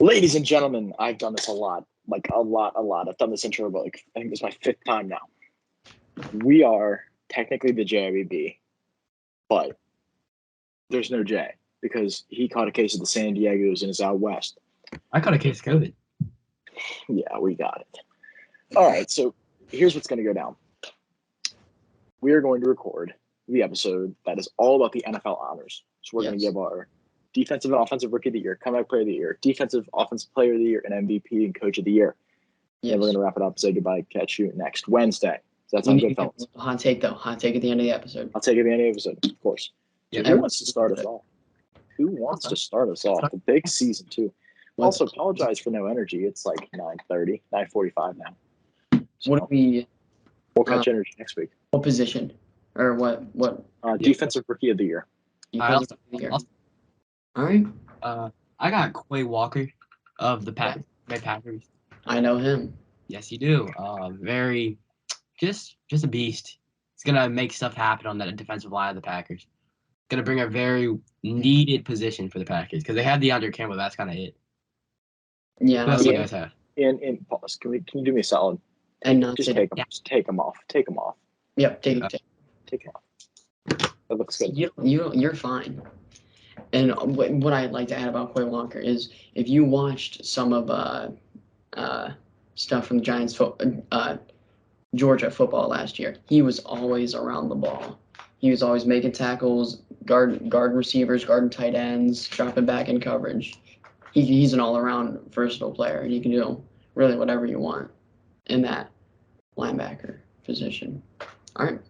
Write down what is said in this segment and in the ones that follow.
Ladies and gentlemen, I've done this a lot. I've done this intro, but I think this is my 5th time now. We are technically the J.I.B.B, but there's no J because he caught a case of the San Diego's and is out west. I caught a case of COVID. Yeah, we got it. All right, so here's what's going to go down. We are going to record the episode that is all about the NFL honors. So we're going to give our defensive and offensive rookie of the year, comeback player of the year, defensive offensive player of the year, and MVP and coach of the year. Yes. And we're going to wrap it up and say goodbye. Catch you next Wednesday. So that's on good, fellas. Hot take, though. Hot take at the end of the episode. I'll take it at the end of the episode, of course. So who wants to start us off? Who wants to start us off? The big season, too. Also, apologize for no energy. It's like 9:30, 9:45 now. So what do we... We'll catch energy next week. What position? Or what? Defensive rookie of the year. Defensive rookie of the year. All right. I got Quay Walker of the Packers. I know him. Yes, you do. Very, just a beast. He's gonna make stuff happen on that defensive line of the Packers. Gonna bring a very needed position for the Packers because they have DeAndre Campbell. That's kind of it. Yeah. What else do you guys have? And Paulus, can you do me a solid? And not just take them. Yeah. Just take them off. Take them off. Yep. Take them off. That looks good. You're fine. And what I'd like to add about Quay Walker is if you watched some of stuff from the Giants Georgia football last year, he was always around the ball. He was always making tackles, guarding receivers, guarding tight ends, dropping back in coverage. He's an all-around versatile player, and you can do really whatever you want in that linebacker position. All right.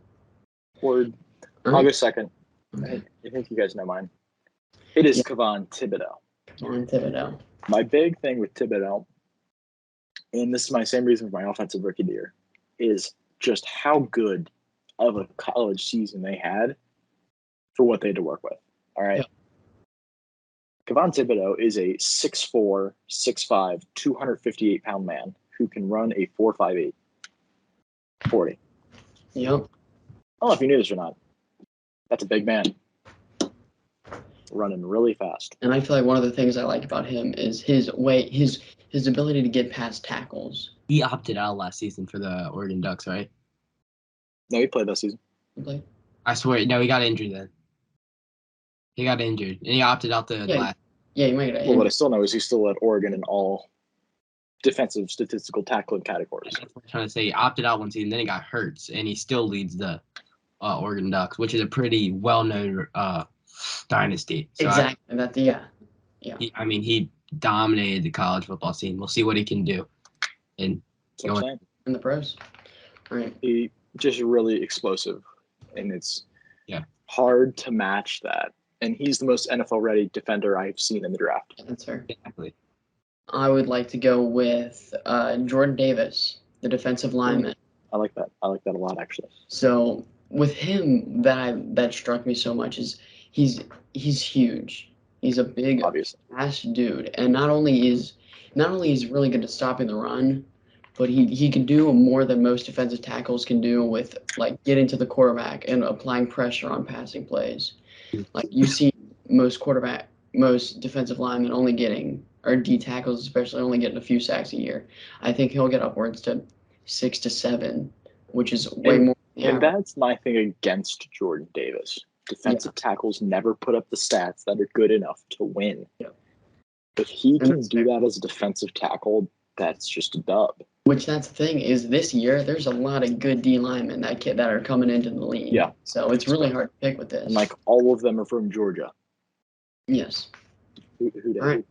Word. I'll go second. Okay. I think you guys know mine. It is Kayvon Thibodeaux. My big thing with Thibodeaux, and this is my same reason for my offensive rookie of the year, is just how good of a college season they had for what they had to work with. All right. Yeah. Kayvon Thibodeaux is a 6'4", 6'5", 258-pound man who can run a 4.58 40. Yep. I don't know if you knew this or not. That's a big man. Running really fast. And I feel like one of the things I like about him is his ability to get past tackles. He opted out last season for the Oregon Ducks, right? No, he played that season. He played? I swear, no, he got injured then. He got injured, and he opted out the last. Yeah, he might get injured. Well, what I still know is he's still at Oregon in all defensive statistical tackling categories. That's what I'm trying to say. He opted out one season, then he got hurt, and he still leads the Oregon Ducks, which is a pretty well-known dynasty. So exactly. He dominated the college football scene. We'll see what he can do in the pros. Right. He just really explosive, and it's hard to match that. And he's the most NFL-ready defender I've seen in the draft. That's fair. Exactly. I would like to go with Jordan Davis, the defensive lineman. I like that. I like that a lot, actually. So with him, that struck me so much is he's huge. He's a big, fast dude, and not only is really good at stopping the run, but he can do more than most defensive tackles can do with like getting to the quarterback and applying pressure on passing plays. Like you see most defensive linemen only getting, or D tackles especially, only getting a few sacks a year. I think he'll get upwards to 6 to 7, which is way more. And that's my thing against Jordan Davis. Defensive tackles never put up the stats that are good enough to win. Yeah. If he can do that as a defensive tackle, that's just a dub. Which that's the thing is this year there's a lot of good D linemen that are coming into the league. Yeah. So it's really hard to pick with this. And like all of them are from Georgia. Yes. Who all right.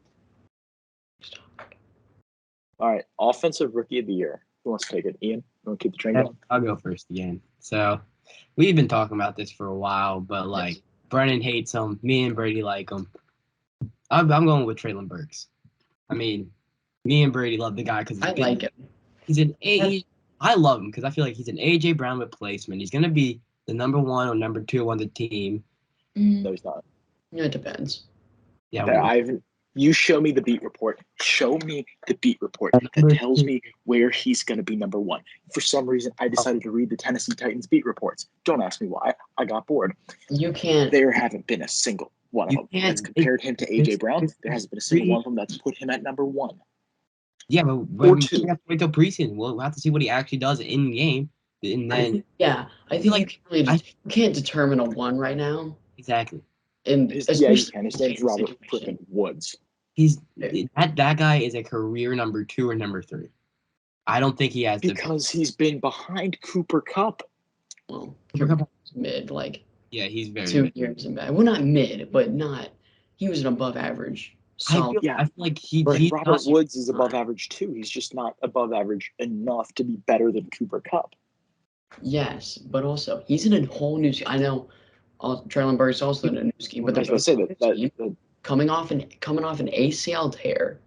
All right. Offensive rookie of the year. Who wants to take it? Ian? You want to keep the train going? I'll go first again. So we've been talking about this for a while, but Brennan hates him. Me and Brady like him. I'm going with Treylon Burks. I mean, me and Brady love the guy because I like him. I love him because I feel like he's an A.J. Brown replacement. He's going to be the number 1 or number 2 on the team. No, he's not. It depends. Yeah. You show me the beat report. Show me the beat report that tells me where he's going to be number 1. For some reason, I decided to read the Tennessee Titans beat reports. Don't ask me why. I got bored. You can't. There haven't been a single one of them that's compared him to A.J. Brown. There hasn't been a single one of them that's put him at number 1. Yeah, but we have to wait till preseason. We'll have to see what he actually does in game, and then I feel like you can't determine a 1 right now. Exactly. And you can. His name's Robert freaking Woods. That guy is a career number 2 or number 3. I don't think he has because he's been behind Cooper Kupp. Well, Cooper Kupp's mid, he's very 2 years in back. Well, not mid, but not. He was an above average. Solid. I feel like Robert Woods is above average too. He's just not above average enough to be better than Cooper Kupp. Yes, but also he's in a whole new scheme. I know Traylon Burks also in a new scheme, but there's coming off an ACL tear.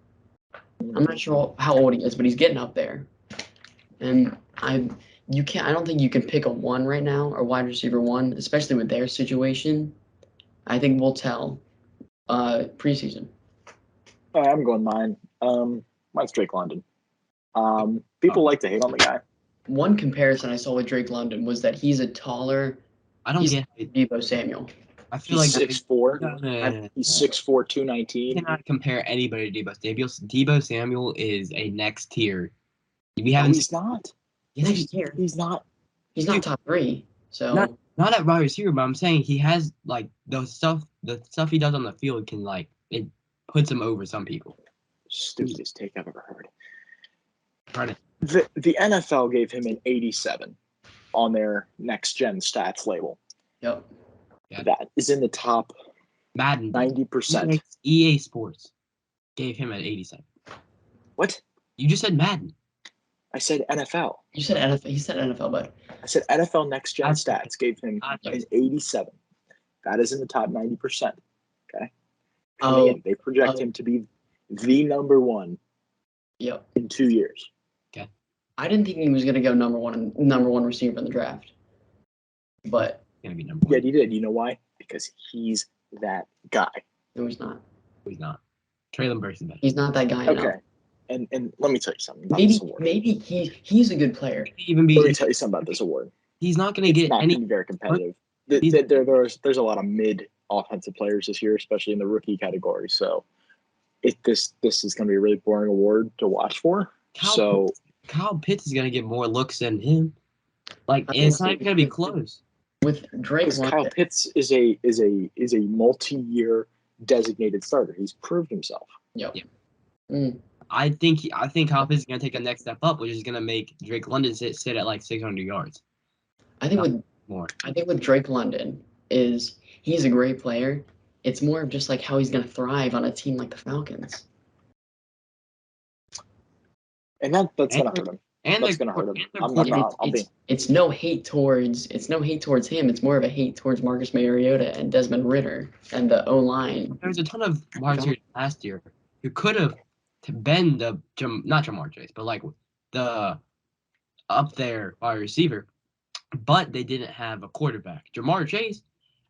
I'm not sure how old he is, but he's getting up there. And I don't think you can pick a 1 right now, or wide receiver 1, especially with their situation. I think we'll tell preseason. All right, I'm going mine. Mine's Drake London. People like to hate on the guy. One comparison I saw with Drake London was that he's a taller. He's Deebo Samuel. I feel like 6'4". He's 6'4", 219. You cannot compare anybody to Deebo Samuel. Deebo Samuel is a next tier. He's not. Next tier. He's not. He's not top 3. So not at wide receiver, but I'm saying he has the stuff he does on the field can it puts him over some people. Stupidest take I've ever heard. Pardon. The NFL gave him an 87 on their next gen stats label. Yep. Yeah. That is in the top Madden 90%. EA Sports gave him an 87. What? You just said Madden. I said NFL. You said NFL. He said NFL, bud. I said NFL next gen stats gave him an 87. That is in the top 90%. Okay. Coming in, they project him to be the number 1. Yep. In 2 years. Okay. I didn't think he was going to go number one receiver in the draft, but gonna be number 1. Yeah, he did. You know why? Because he's that guy. No, he's not. He's not. Traylon Burks is better. He's not that guy. Okay. Enough. And let me tell you something about maybe, this award. Maybe he's a good player. Let me tell you something about this award. He's not going to get any. Not very competitive. There's a lot of mid offensive players this year, especially in the rookie category. So, this is going to be a really boring award to watch for. Kyle Pitts is going to get more looks than him. It's not even going to be close. With Drake, Kyle Pitts is a multi-year designated starter. He's proved himself. Yep. I think Kyle Pitts is going to take a next step up, which is going to make Drake London sit at 600 yards. I think with Drake London he's a great player. It's more of just how he's going to thrive on a team like the Falcons. And that's going to hurt him. And that's going to hurt him. It's no hate towards him. It's more of a hate towards Marcus Mariota and Desmond Ridder and the O-line. There's a ton of wide receivers last year who could have been not Jamar Chase, but the up there wide receiver, but they didn't have a quarterback. Jamar Chase,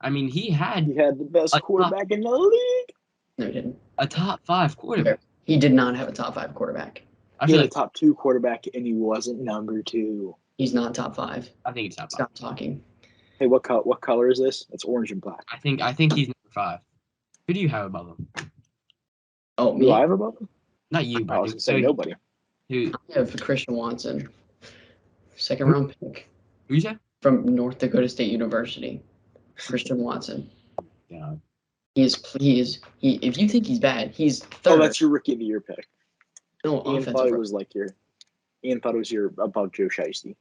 he had the best quarterback in the league. No, he didn't. A top 5 quarterback. He did not have a top 5 quarterback. He had a top 2 quarterback, and he wasn't number 2. He's not top 5. I think he's top 5. Stop talking. Hey, what color is this? It's orange and black. I think he's number 5. Who do you have above him? Oh, me? Do I have above him? Not you, but I was going to say nobody. I have Christian Watson, 2nd round pick. Who you say? From North Dakota State University. Christian Watson. Yeah. He is. If you think he's bad, he's 3rd. Oh, that's your rookie of the year pick. No, Ian thought it was Ian thought it was above Joe Shiesty.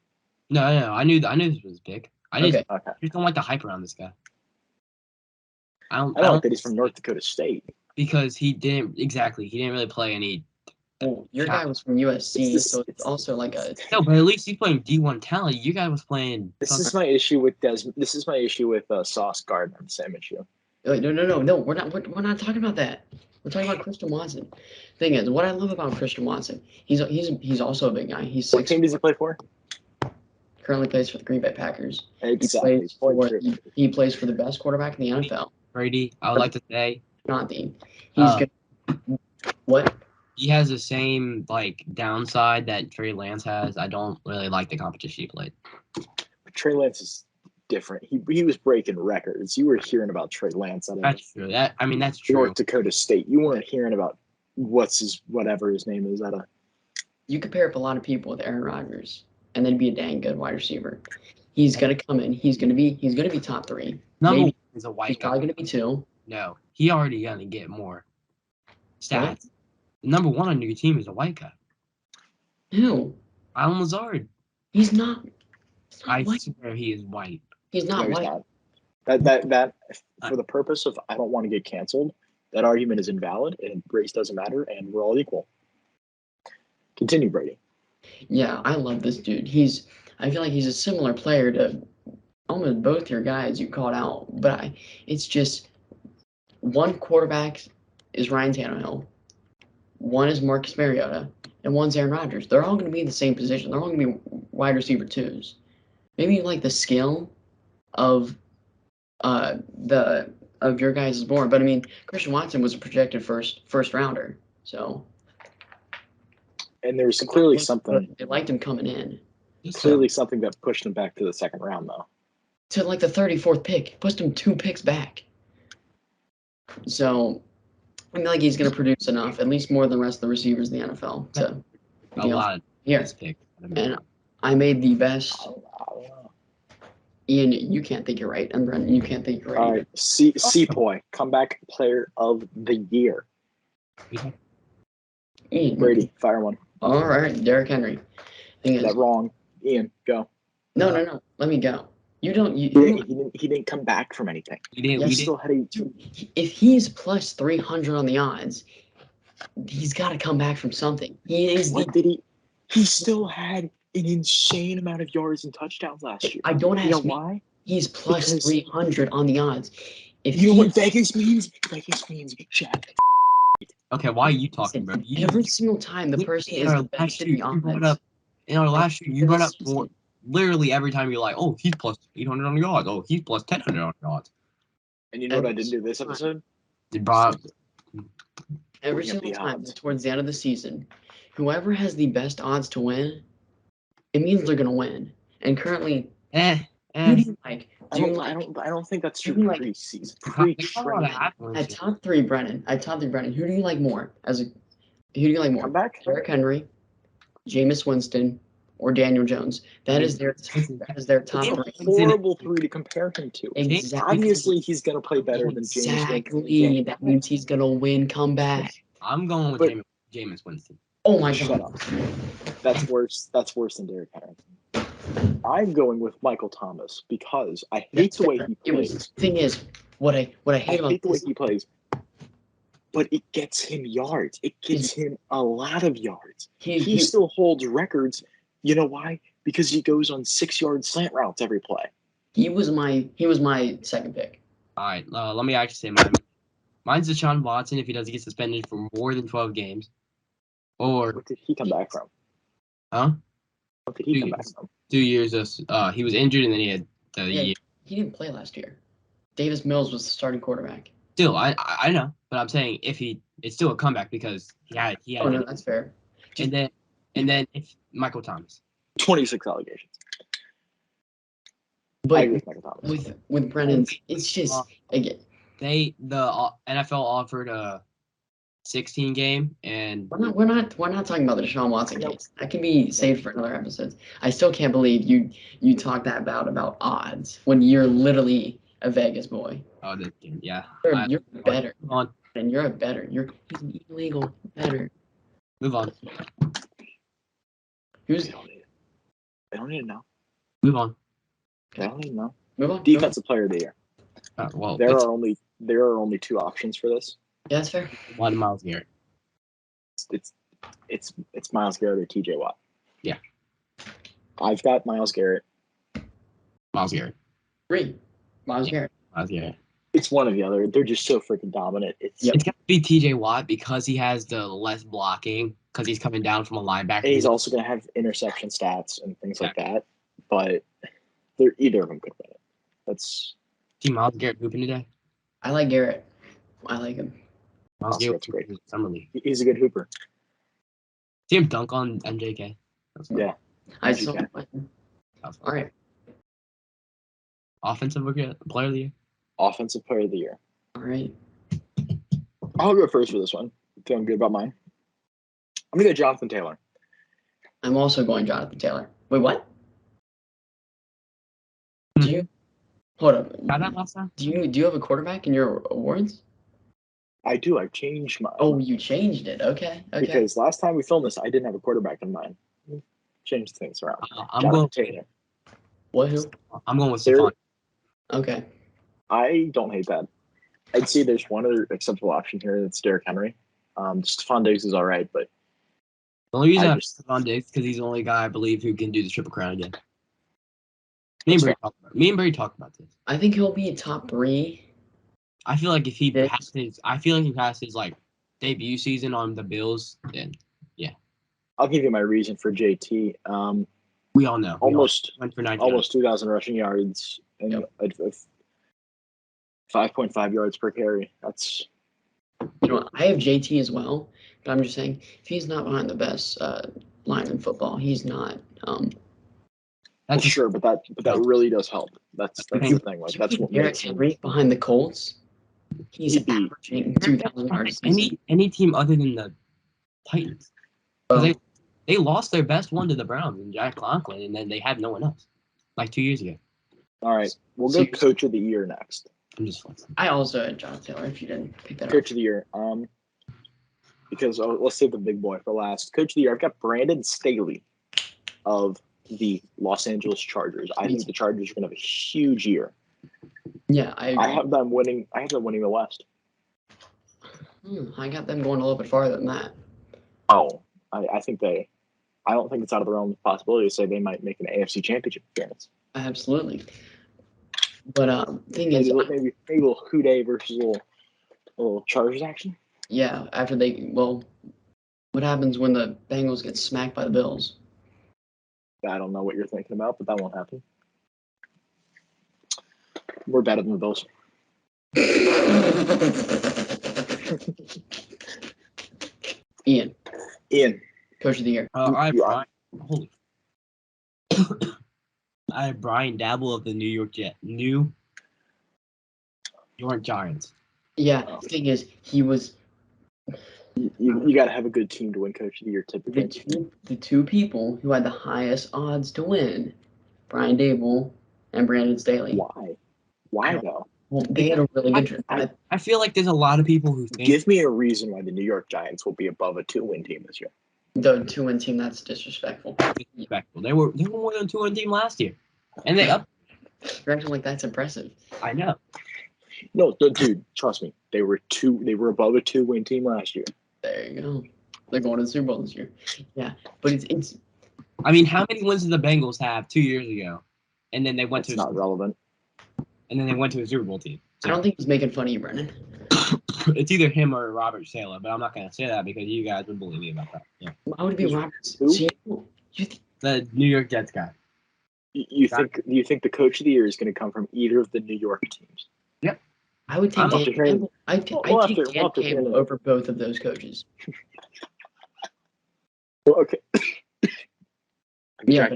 No, I knew this was big. I just don't like the hype around this guy. I don't like that he's from North Dakota State. Because he didn't really play any. Well, your guy was from USC, so it's also like a. No, but at least he's playing D1 talent. You guy was playing. This is my issue with This is my issue with Sauce Gardner. The same issue. No. We're not talking about that. We're talking about Christian Watson. Thing is, what I love about Christian Watson, he's also a big guy. What team does he play for? Currently plays for the Green Bay Packers. Exactly. He plays for the best quarterback in the NFL. Brady, I would like to say. Not the. He's good. What? He has the same downside that Trey Lance has. I don't really like the competition he played. Trey Lance is different. He was breaking records. You were hearing about Trey Lance out of That's true. That's true. North Dakota State. You weren't hearing about whatever his name is You could pair up a lot of people with Aaron Rodgers, and then be a dang good wide receiver. He's gonna come in. He's gonna be top 3. Number Maybe one is a white he's guy. probably gonna be 2. No, he already gonna get more stats. What? Number 1 on your team is a white guy. Who? Alan Lazard. He's not. I white. swear he is white. He's not No, white. he's not. That for the purpose of I don't want to get canceled, that argument is invalid and race doesn't matter and we're all equal. Continue, Brady. Yeah, I love this dude. I feel like he's a similar player to almost both your guys you called out, but it's just one quarterback is Ryan Tannehill, one is Marcus Mariota, and one's Aaron Rodgers. They're all going to be in the same position. They're all going to be wide receiver 2s. Maybe like the skill of your guys is more, but I mean Christian Watson was a projected first rounder, so. And there was clearly something. They liked him coming in. Clearly something that pushed him back to the second round, though. To like the 34th pick, pushed him 2 picks back. So I feel like he's going to produce enough, at least more than the rest of the receivers in the NFL. To a lot of pick. And I made the best. Ian, you can't think you're right, and Brendan, you can't think you're right. All right, Sepoy, comeback player of the year. Ian. Brady, fire one. All right, Derrick Henry. Is that wrong? Ian, go. No. Let me go. You don't. He didn't come back from anything. He still had a. Dude, if he's plus 300 on the odds, he's got to come back from something. He is. He still had an insane amount of yards and touchdowns last year. I don't ask you know me. why? He's plus 300 on the odds. If you know what Vegas means? Vegas means Shaq. Okay, why are you talking, bro? Every single time the person is the best in the odds. In our last year, you brought up more. Literally every time you're like, oh, he's plus 800 on the odds. Oh, he's plus 1,000 on the odds. And you know what I didn't do this episode? You brought up every single time towards the end of the season, whoever has the best odds to win, it means they're gonna win. And currently, who do you like? I don't think that's true preseason. Pre-training. At top 3, Brennan. Who do you like more? Who do you like more? Comeback? Derrick Henry, Jameis Winston, or Daniel Jones. That is their top 3. It's a horrible 3 to compare him to. Exactly. Obviously, he's going to play better than Jameis Winston. Exactly. That means he's going to win comeback. I'm going with Jameis Winston. Oh, my God. Shut up. That's worse than Derrick Henry. I'm going with Michael Thomas because I hate the way he plays. Thing is, what I hate about the way he plays, but it gets him yards. It gets him a lot of yards. He still holds records. You know why? Because he goes on 6-yard slant routes every play. He was my second pick. All right, let me actually say mine. Mine's Deshaun Watson if he doesn't get suspended for more than 12 games. Or what did he come back from? Huh? What did he come back from? 2 years. He was injured and then he had the year. He didn't play last year. Davis Mills was the starting quarterback. Still, I know, but I'm saying it's still a comeback because he had. Oh no, that's fair. And then if Michael Thomas. 26 allegations. But I agree with Michael Thomas. With Brennan, it's just again. The NFL offered a 16 game, and we're not talking about the Deshaun Watson case. That can be saved for another episode. I still can't believe you talk that about odds when you're literally a Vegas boy. Oh, yeah. You're better. Move on. And you're a better. He's an illegal better. Move on. Who's? They don't need to know. Move on. They don't need to know. Move on. Defensive player of the year. Well, there are only 2 options for this. Yeah, that's fair. One Myles Garrett. It's Myles Garrett or TJ Watt. Yeah. I've got Myles Garrett. Myles Garrett. 3. Myles Garrett. Myles Garrett. It's one or the other. They're just so freaking dominant. It's got to be TJ Watt because he has the less blocking because he's coming down from a linebacker. And he's also going to have interception stats and things like that. But either of them could win it. That's. See Myles Garrett hooping today? I like Garrett. I like him. Myles Garrett's great. Summer league. He's a good hooper. See him dunk on MJK. Yeah. I saw. All right. Offensive player of the year. Offensive player of the year. All right. I'll go first for this one. Feeling good about mine. I'm gonna go Jonathan Taylor. I'm also going Jonathan Taylor. Wait, what? Do you hold up? Got that last time? Do you have a quarterback in your awards? I do. I've changed mine. Oh, you changed it. Okay. Because last time we filmed this, I didn't have a quarterback in mind. Changed things around. I'm going Taylor. What? Who? I'm going with Stephon. Okay. I don't hate that. I'd say there's one other acceptable option here. That's Derrick Henry. Stephon Diggs is all right, but the only reason I have Stephon Diggs because he's the only guy I believe who can do the Triple Crown again. Me and Brady talked about this. I think he'll be top 3. I feel like if he passes like debut season on the Bills, then yeah. I'll give you my reason for JT. We all know. Almost 2,000 rushing yards and 5.5 yards per carry. That's. I have JT as well, but I'm just saying if he's not behind the best line in football, he's not. That's sure, but that really does help. That's the thing. Like that's what Derrick Henry behind the Colts. He's averaging 2,000 yards. Any team other than the Titans. They lost their best one to the Browns and Jack Conklin, and then they had no one else. Like 2 years ago. All right, we'll go Coach of the Year next. I'm just flexing. I also had Jonathan Taylor. If you didn't pick that up. Coach of the Year. Because let's save the big boy for last. Coach of the Year. I've got Brandon Staley of the Los Angeles Chargers. I think the Chargers are going to have a huge year. Yeah, I agree. I have them winning the West. I got them going a little bit farther than that. Oh, I think I don't think it's out of the realm of possibility to say they might make an AFC Championship appearance. Absolutely. But thing maybe is, maybe a little Houday versus a little Chargers action. Yeah, after what happens when the Bengals get smacked by the Bills? I don't know what you're thinking about, but that won't happen. We're better than the Bills. Ian. Coach of the Year. I have Brian Dabble of the New York Giants. Yeah, the thing is, he was. You got to have a good team to win Coach of the Year, typically. The two people who had the highest odds to win, Brian Dable and Brandon Staley. Why though? Well, they had a really good. I feel like there's a lot of people who think. Give me a reason why the New York Giants will be above a 2-win team this year. The 2-win team, that's disrespectful. They were more than a 2-win team last year, and they up. You're acting like that's impressive. I know. No, dude, trust me. They were above a 2-win team last year. There you go. They're going to the Super Bowl this year. Yeah, but it's. I mean, how many wins did the Bengals have 2 years ago? And then they went to. It's not relevant. And then they went to a Super Bowl team. So. I don't think he's making fun of you, Brennan. It's either him or Robert Saleh, but I'm not going to say that because you guys would believe me about that. Yeah. Why would it be Robert? The New York Jets guy. You think the Coach of the Year is going to come from either of the New York teams? Yep. I would take Dan Campbell. I'd take Dan Campbell over both of those coaches. Well, okay. Yeah,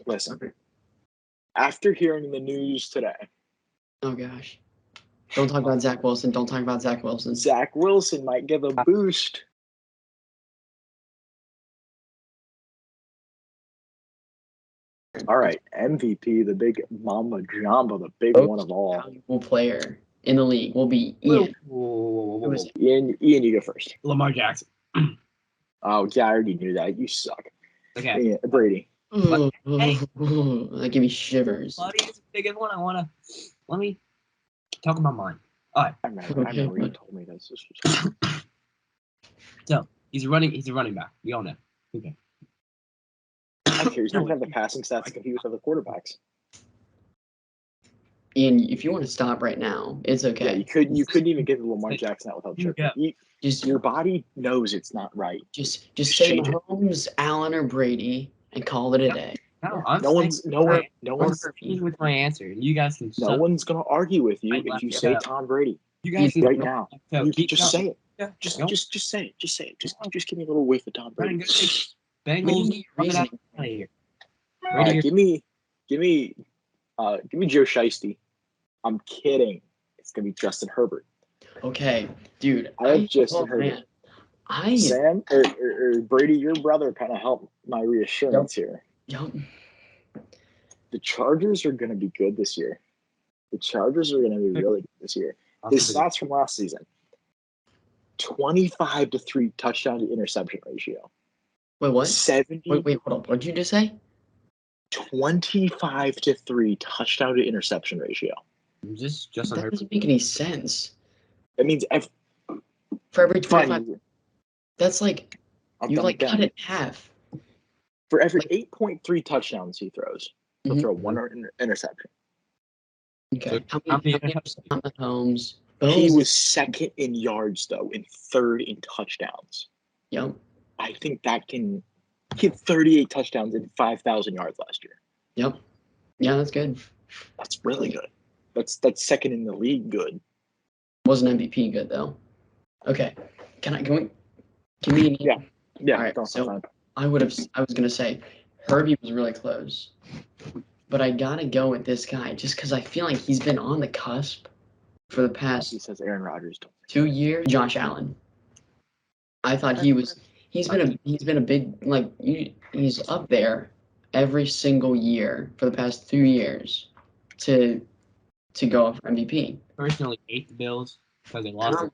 listen. After hearing the news today. Oh gosh. Don't talk about Zach Wilson. Don't talk about Zach Wilson. Zach Wilson might give a boost. All right, MVP, the big Mamba Jamba, the big one of all. Valuable player in the league will be Ian. Whoa. Ian, you go first. Lamar Jackson. Oh, yeah, I already knew that. You suck. Okay. Ian, Brady. That give me shivers. Buddy's the biggest one. Let me talk about mine. All right. I remember you told me this. So he's a running back. We all know. Okay. I don't care. He's not going to have the passing stats to compete with other quarterbacks. Ian, if you want to stop right now, it's okay. Yeah, you couldn't even get Lamar Jackson out without choking. Your body knows it's not right. Just say Mahomes, Allen, or Brady, and call it a day. No one's with my answer. You guys can. No one's gonna argue with you if you say Tom Brady. You guys right now. Just say it. Yeah, just say it. Just say it. Just give me a little whiff of Tom Brady. Bengals. All right, give me Give me Joe Shiesty. I'm kidding. It's gonna be Justin Herbert. Okay, dude. I have Justin Herbert. Man. Sam or Brady, your brother kind of helped my reassurance here. Yep. The Chargers are going to be good this year. The Chargers are going to be really good this year. His stats from last season: 25-3 touchdown to interception ratio. Wait, what? 70. Wait, hold on. What did you just say? 25-3 touchdown to interception ratio. Just that doesn't make any sense. That means for every 25, that's like you like cut it in half. For every 8.3 touchdowns he throws, he'll throw one interception. Okay. How many Mahomes? He was second in yards, though, and third in touchdowns. Yep. I think he had 38 touchdowns and 5,000 yards last year. Yep. Yeah, that's good. That's really good. That's second in the league good. Wasn't MVP good, though. Okay. Can we give me an Yeah. All right. So I was going to say Herbie was really close. But I got to go with this guy just because I feel like he's been on the cusp for the past he says Aaron Rodgers 2 years. Josh Allen. I thought he's been a big, like, he's up there every single year for the past 2 years to go up for MVP. Personally hate the Bills because they lost.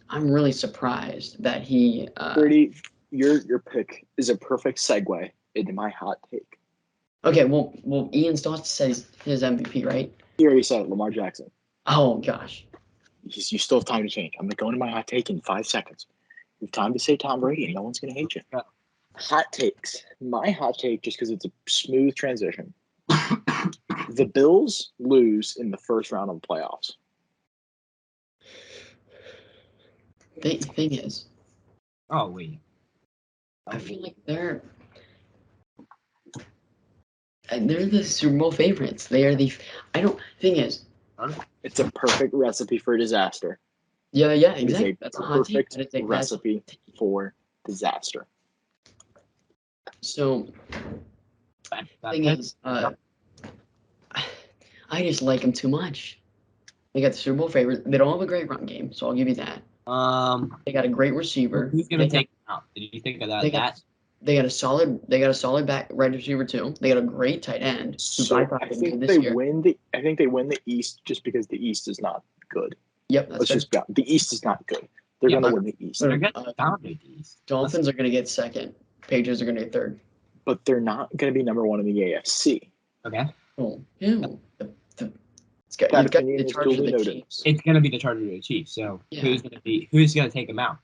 I'm really surprised that he. Brady, your pick is a perfect segue into my hot take. Okay, well, Ian Stotts says his MVP, right? He already said it, Lamar Jackson. Oh gosh. You still have time to change. I'm gonna go into my hot take in 5 seconds. You have time to say Tom Brady, and no one's gonna hate you. Yeah. Hot takes. My hot take, just because it's a smooth transition. The Bills lose in the first round of the playoffs. Thing is. Oh wait. I feel like they're the Super Bowl favorites. They are the. Thing is. It's a perfect recipe for disaster. Yeah, exactly. That's a hot take. Perfect recipe for disaster. So, thing is, I just like them too much. They got the Super Bowl favorite. They don't have a great run game, so I'll give you that. They got a great receiver. Who's gonna take them out? Did you think of that? They got a solid back right receiver too. They got a great tight end. So I think they win the East just because the East is not good. Yep, the East is not good. They're gonna win the East. They're gonna dominate the East. Dolphins are gonna get second. Patriots are gonna get third. But they're not gonna be number one in the AFC. Okay. Oh, it's gonna be the Chargers of the Chiefs. It's gonna be the Chargers of the Chiefs. So who's gonna take them out?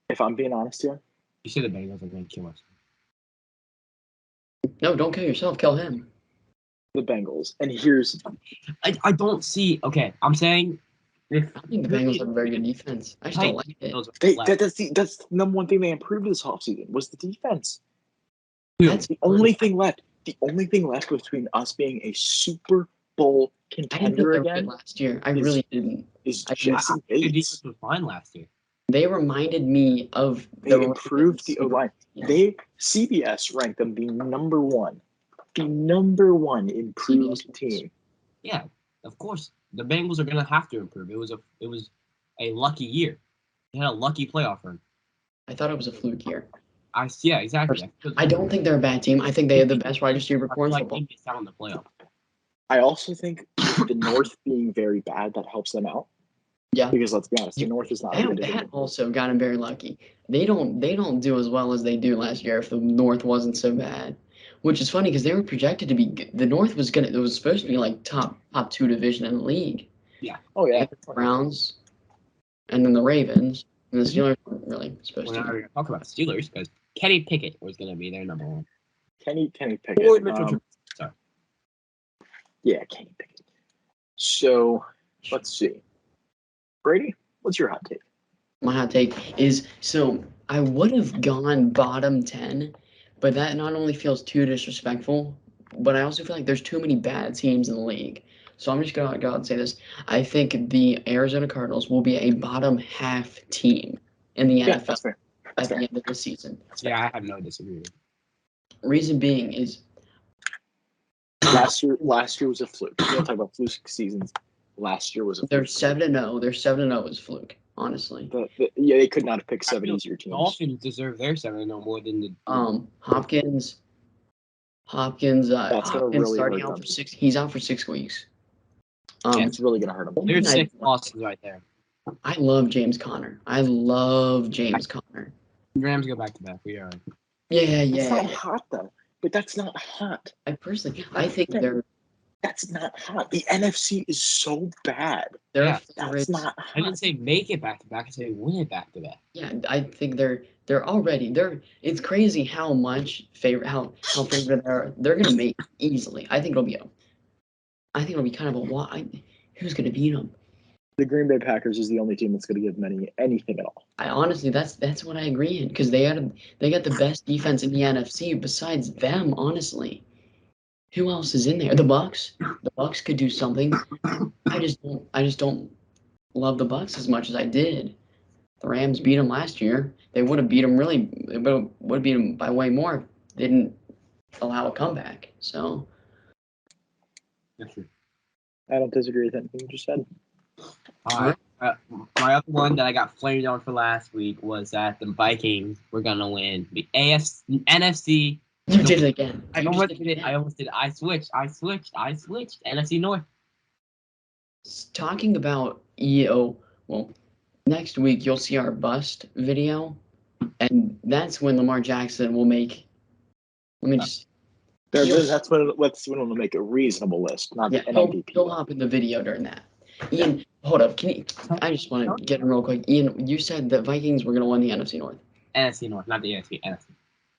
If I'm being honest here. You said the Bengals are going to kill us. No, don't kill yourself. Kill him. The Bengals. And here's... I don't see... Okay, I'm saying... I think the Bengals have a very good defense. I just don't like it. That's the number one thing they improved this offseason was the defense. That's the only thing left. The only thing left between us being a Super Bowl contender again last year. I really didn't. Is Jesse Bates. Their defense was fine last year. They reminded me of they improved the O-line. CBS ranked them the number one improved team. Yeah, of course. The Bengals are going to have to improve. It was a lucky year. They had a lucky playoff run. I thought it was a fluke year. Yeah, exactly. I don't think they're a bad team. I think they have the best wide receiver core in football. In the playoff. I also think the North being very bad, that helps them out. Yeah, because let's be honest, the North is not. That also got him very lucky. They don't do as well as they do last year if the North wasn't so bad, which is funny because they were projected to be. The North was supposed to be like top 2 division in the league. Yeah. Oh yeah. The Browns, and then the Ravens, and the Steelers weren't really supposed to. We're not going to talk about the Steelers because Kenny Pickett was going to be their number one. Kenny Pickett. Sorry. Yeah, Kenny Pickett. So let's see. Brady, what's your hot take? My hot take is, so I would have gone bottom 10, but that not only feels too disrespectful, but I also feel like there's too many bad teams in the league. So I'm just going to go out and say this. I think the Arizona Cardinals will be a bottom half team in the NFL at the end of the season. Yeah, I have no disagreement. Reason being is Last year was a fluke. We don't talk about fluke seasons. Last year was a fluke. They're 7-0. Their 7-0 was fluke, honestly. They could not have picked 7 easier teams. Dolphins deserve their 7-0 more than the Hopkins. Hopkins really starting out for 6. He's out for 6 weeks. It's really gonna hurt him. There's 6 losses right there. I love James Conner. Rams go back to back. We are. Yeah. It's not hot though. But that's not hot. I think they're. That's not hot. The NFC is so bad. That's not hot. I didn't say make it back to back. I said win it back to back. Yeah, I think they're already. It's crazy how much favorite they are. They're gonna make easily. I think it'll be kind of a who's gonna beat them? The Green Bay Packers is the only team that's gonna give them anything at all. I honestly, that's what I agree in, because they got the best defense in the NFC besides them. Honestly, who else is in there? The Bucks. The Bucks could do something. I just don't love the Bucks as much as I did. The Rams beat them last year. They would have beat them by way more if they didn't allow a comeback. So I don't disagree with anything you just said. All right. My other one that I got flamed on for last week was that the Vikings were gonna win the NFC. You did it again. I almost did it. I switched. NFC North. Talking about well, next week you'll see our bust video, and that's when Lamar Jackson will make. Let me just. That's when we'll make a reasonable list, not the MVP. He'll hop in the video during that. Ian, hold up. I just want to get in real quick. Ian, you said that Vikings were going to win the NFC North. NFC North, not the NFC. NFC.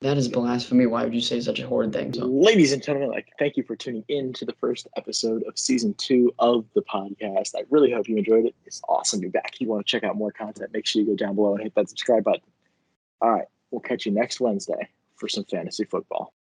That is blasphemy. Why would you say such a horrid thing? So, ladies and gentlemen, thank you for tuning in to the first episode of season 2 of the podcast. I really hope you enjoyed it. It's awesome to be back. If you want to check out more content, make sure you go down below and hit that subscribe button. All right, we'll catch you next Wednesday for some fantasy football.